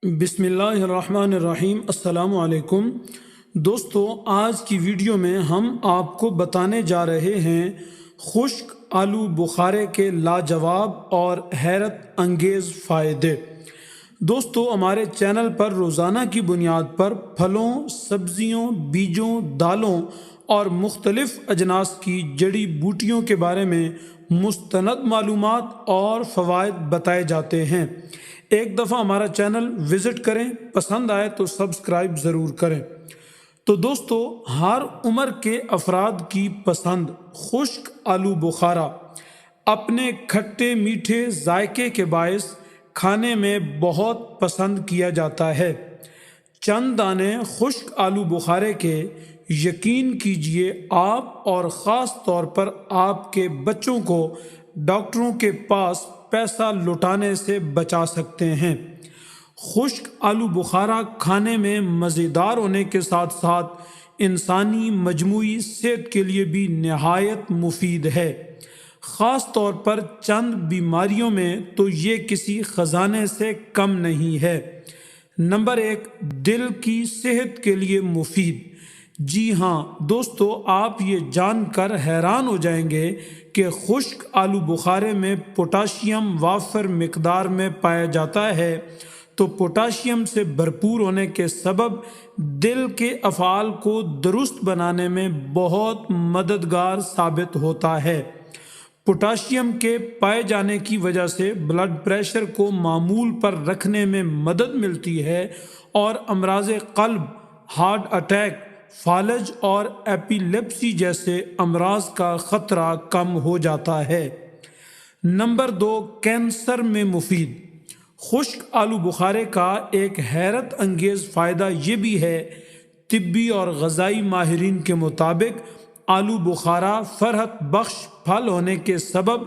بسم اللہ الرحمن الرحیم۔ السلام علیکم دوستو، آج کی ویڈیو میں ہم آپ کو بتانے جا رہے ہیں خشک آلو بخارے کے لاجواب اور حیرت انگیز فائدے۔ دوستو، ہمارے چینل پر روزانہ کی بنیاد پر پھلوں، سبزیوں، بیجوں، دالوں اور مختلف اجناس کی جڑی بوٹیوں کے بارے میں مستند معلومات اور فوائد بتائے جاتے ہیں۔ ایک دفعہ ہمارا چینل وزٹ کریں، پسند آئے تو سبسکرائب ضرور کریں۔ تو دوستو، ہر عمر کے افراد کی پسند خشک آلو بخارا اپنے کھٹے میٹھے ذائقے کے باعث کھانے میں بہت پسند کیا جاتا ہے۔ چند دانے خشک آلو بخارے کے، یقین کیجئے آپ اور خاص طور پر آپ کے بچوں کو ڈاکٹروں کے پاس پیسہ لٹانے سے بچا سکتے ہیں۔ خشک آلو بخارا کھانے میں مزیدار ہونے کے ساتھ ساتھ انسانی مجموعی صحت کے لیے بھی نہایت مفید ہے۔ خاص طور پر چند بیماریوں میں تو یہ کسی خزانے سے کم نہیں ہے۔ نمبر 1، دل کی صحت کے لیے مفید۔ جی ہاں دوستو، آپ یہ جان کر حیران ہو جائیں گے کہ خشک آلو بخارے میں پوٹاشیم وافر مقدار میں پایا جاتا ہے، تو پوٹاشیم سے بھرپور ہونے کے سبب دل کے افعال کو درست بنانے میں بہت مددگار ثابت ہوتا ہے۔ پوٹاشیم کے پائے جانے کی وجہ سے بلڈ پریشر کو معمول پر رکھنے میں مدد ملتی ہے اور امراض قلب، ہارٹ اٹیک، فالج اور ایپیلیپسی جیسے امراض کا خطرہ کم ہو جاتا ہے۔ نمبر 2، کینسر میں مفید۔ خشک آلو بخارے کا ایک حیرت انگیز فائدہ یہ بھی ہے، طبی اور غذائی ماہرین کے مطابق آلو بخارا فرحت بخش پھل ہونے کے سبب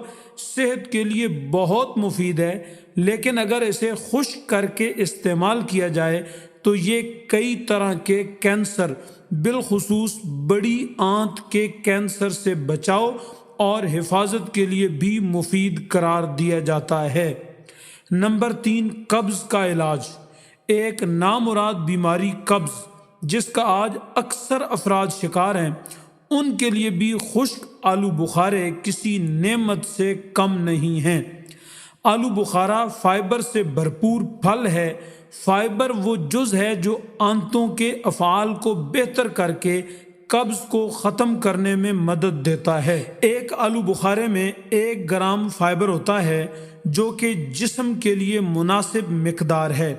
صحت کے لیے بہت مفید ہے، لیکن اگر اسے خشک کر کے استعمال کیا جائے تو یہ کئی طرح کے کینسر، بالخصوص بڑی آنت کے کینسر سے بچاؤ اور حفاظت کے لیے بھی مفید قرار دیا جاتا ہے۔ نمبر 3، قبض کا علاج۔ ایک نامراد بیماری قبض، جس کا آج اکثر افراد شکار ہیں، ان کے لیے بھی خشک آلو بخارے کسی نعمت سے کم نہیں ہیں۔ آلو بخارا فائبر سے بھرپور پھل ہے۔ فائبر وہ جز ہے جو آنتوں کے افعال کو بہتر کر کے قبض کو ختم کرنے میں مدد دیتا ہے۔ ایک آلو بخارے میں 1 گرام فائبر ہوتا ہے، جو کہ جسم کے لیے مناسب مقدار ہے۔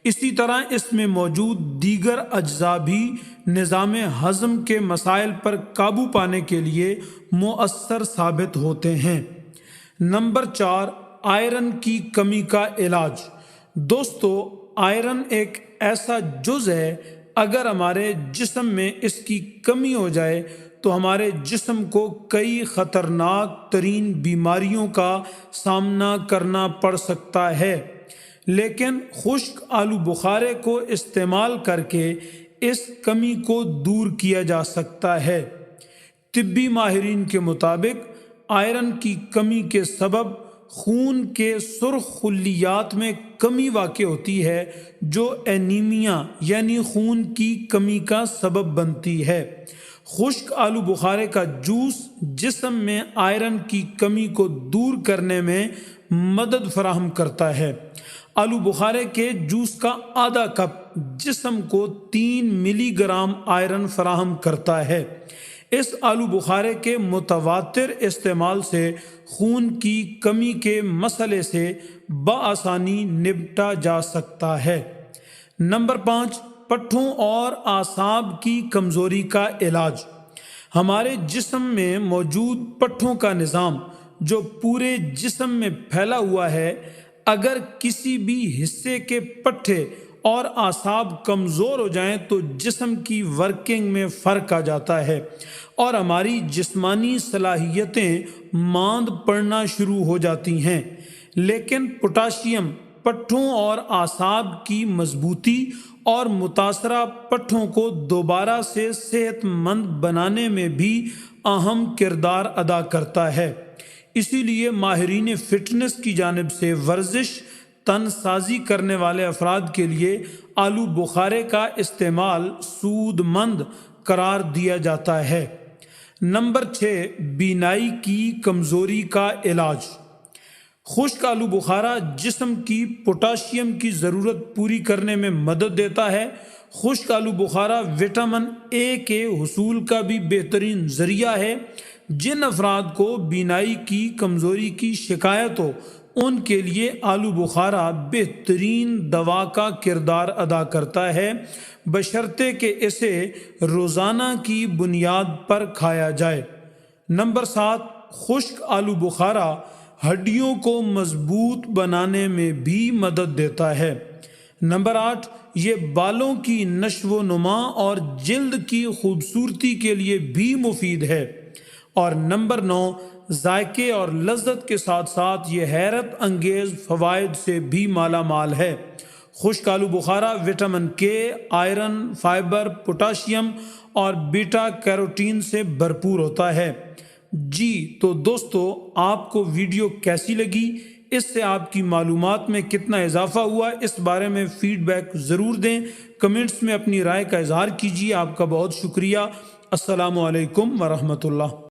اسی طرح اس میں موجود دیگر اجزاء بھی نظام ہضم کے مسائل پر قابو پانے کے لیے مؤثر ثابت ہوتے ہیں۔ نمبر 4، آئرن کی کمی کا علاج۔ دوستو، آئرن ایک ایسا جز ہے، اگر ہمارے جسم میں اس کی کمی ہو جائے تو ہمارے جسم کو کئی خطرناک ترین بیماریوں کا سامنا کرنا پڑ سکتا ہے، لیکن خشک آلو بخارے کو استعمال کر کے اس کمی کو دور کیا جا سکتا ہے۔ طبی ماہرین کے مطابق آئرن کی کمی کے سبب خون کے سرخ خلیات میں کمی واقع ہوتی ہے، جو اینیمیا یعنی خون کی کمی کا سبب بنتی ہے۔ خشک آلو بخارے کا جوس جسم میں آئرن کی کمی کو دور کرنے میں مدد فراہم کرتا ہے۔ آلو بخارے کے جوس کا آدھا کپ جسم کو 3 ملی گرام آئرن فراہم کرتا ہے۔ اس آلو بخارے کے متواتر استعمال سے خون کی کمی کے مسئلے سے بآسانی نمٹا جا سکتا ہے۔ نمبر 5، پٹھوں اور اعصاب کی کمزوری کا علاج۔ ہمارے جسم میں موجود پٹھوں کا نظام، جو پورے جسم میں پھیلا ہوا ہے، اگر کسی بھی حصے کے پٹھے اور اعصاب کمزور ہو جائیں تو جسم کی ورکنگ میں فرق آ جاتا ہے اور ہماری جسمانی صلاحیتیں ماند پڑنا شروع ہو جاتی ہیں۔ لیکن پوٹاشیم پٹھوں اور اعصاب کی مضبوطی اور متاثرہ پٹھوں کو دوبارہ سے صحت مند بنانے میں بھی اہم کردار ادا کرتا ہے۔ اسی لیے ماہرین فٹنس کی جانب سے ورزش، تن سازی کرنے والے افراد کے لیے آلو بخارے کا استعمال سود مند قرار دیا جاتا ہے۔ نمبر 6، بینائی کی کمزوری کا علاج۔ خشک آلو بخارا جسم کی پوٹاشیم کی ضرورت پوری کرنے میں مدد دیتا ہے۔ خشک آلو بخارا وٹامن اے کے حصول کا بھی بہترین ذریعہ ہے۔ جن افراد کو بینائی کی کمزوری کی شکایت ہو ان کے لیے آلو بخارا بہترین دوا کا کردار ادا کرتا ہے، بشرطے کہ اسے روزانہ کی بنیاد پر کھایا جائے۔ نمبر 7، خشک آلو بخارا ہڈیوں کو مضبوط بنانے میں بھی مدد دیتا ہے۔ نمبر 8، یہ بالوں کی نشو و نما اور جلد کی خوبصورتی کے لیے بھی مفید ہے۔ اور نمبر 9، ذائقے اور لذت کے ساتھ ساتھ یہ حیرت انگیز فوائد سے بھی مالا مال ہے۔ خشک آلو بخارا وٹامن کے، آئرن، فائبر، پوٹاشیم اور بیٹا کیروٹین سے بھرپور ہوتا ہے۔ جی تو دوستو، آپ کو ویڈیو کیسی لگی؟ اس سے آپ کی معلومات میں کتنا اضافہ ہوا؟ اس بارے میں فیڈ بیک ضرور دیں، کمنٹس میں اپنی رائے کا اظہار کیجیے۔ آپ کا بہت شکریہ۔ السلام علیکم ورحمۃ اللہ۔